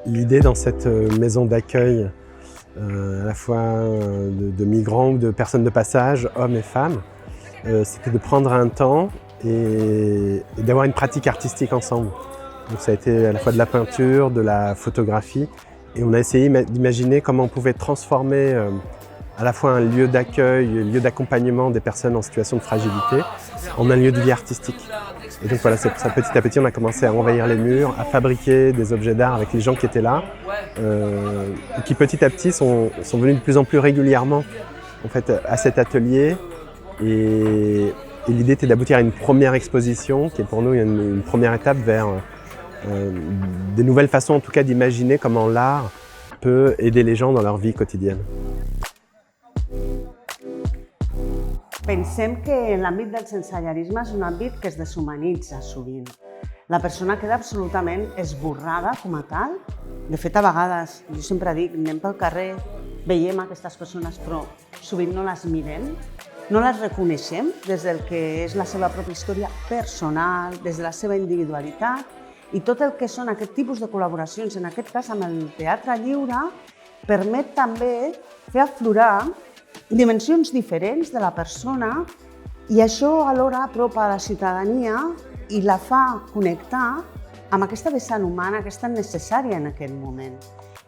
L'idée dans cette maison d'accueil, à la fois de migrants ou de personnes de passage, hommes et femmes, c'était de prendre un temps et d'avoir une pratique artistique ensemble. Donc ça a été à la fois de la peinture, de la photographie, et on a essayé d'imaginer comment on pouvait transformer à la fois un lieu d'accueil, un lieu d'accompagnement des personnes en situation de fragilité, en un lieu de vie artistique. Et donc voilà, c'est pour ça petit à petit on a commencé à envahir les murs, à fabriquer des objets d'art avec les gens qui étaient là, et qui petit à petit sont venus de plus en plus régulièrement en fait, à cet atelier. Et l'idée était d'aboutir à une première exposition qui est pour nous une première étape vers des nouvelles façons en tout cas d'imaginer comment l'art peut aider les gens dans leur vie quotidienne. Pensem que l'àmbit del sensellarisme és un àmbit que es deshumanitza sovint. La persona queda absolutament esborrada com a tal. De fet, a vegades, jo sempre dic, anem pel carrer, veiem aquestes persones, però sovint no les mirem, no les reconeixem des del que és la seva pròpia història personal, des de la seva individualitat, i tot el que són aquest tipus de col·laboracions, en aquest cas amb el teatre lliure, permet també fer aflorar dimensions diferents de la persona i això alhora apropa a la ciutadania i la fa connectar amb aquesta vessant humana que és tan necessària en aquest moment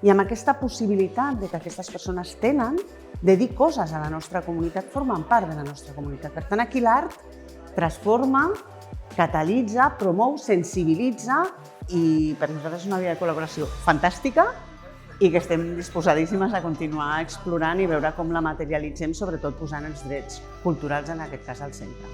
i amb aquesta possibilitat de que aquestes persones tenen de dir coses a la nostra comunitat, formen part de la nostra comunitat. Per tant, aquí l'art transforma, catalitza, promou, sensibilitza i per nosaltres és una via de col·laboració fantàstica i que estem disposadíssimes a continuar explorant i veure com la materialitzem, sobretot posant els drets culturals, en aquest cas, al centre.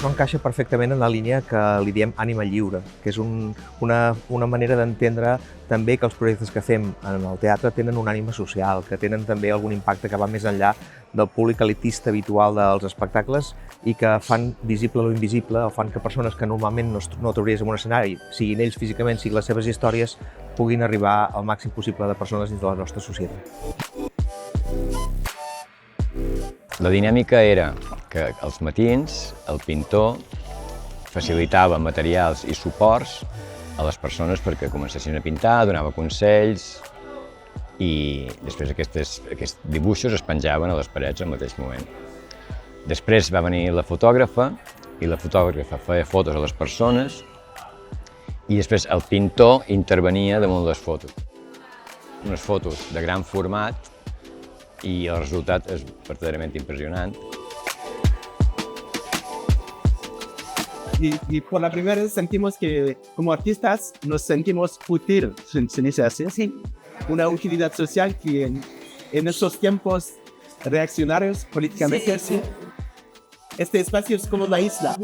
No encaixa perfectament en la línia que li diem ànima lliure, que és una manera d'entendre també que els projectes que fem en el teatre tenen una ànima social, que tenen també algun impacte que va més enllà del públic elitista habitual dels espectacles i que fan visible lo invisible, o fan que persones que normalment no trobaries en un escenari, siguin ells físicament, siguin les seves històries, puguin arribar al màxim possible de persones dins de la nostra societat. La dinàmica era que als matins el pintor facilitava materials i suports a les persones perquè comencessin a pintar, donava consells i després aquests dibuixos es penjaven a les parets al mateix moment. Després va venir la fotògrafa i la fotògrafa feia fotos a les persones i després el pintor intervenia damunt les fotos. Unes fotos de gran format y el resultado es verdaderamente impresionante. Y por la primera vez sentimos que como artistas nos sentimos útiles en ese hacer. Sí. Una utilidad social que en estos tiempos reaccionarios políticamente, sí. Este espacio es como la isla.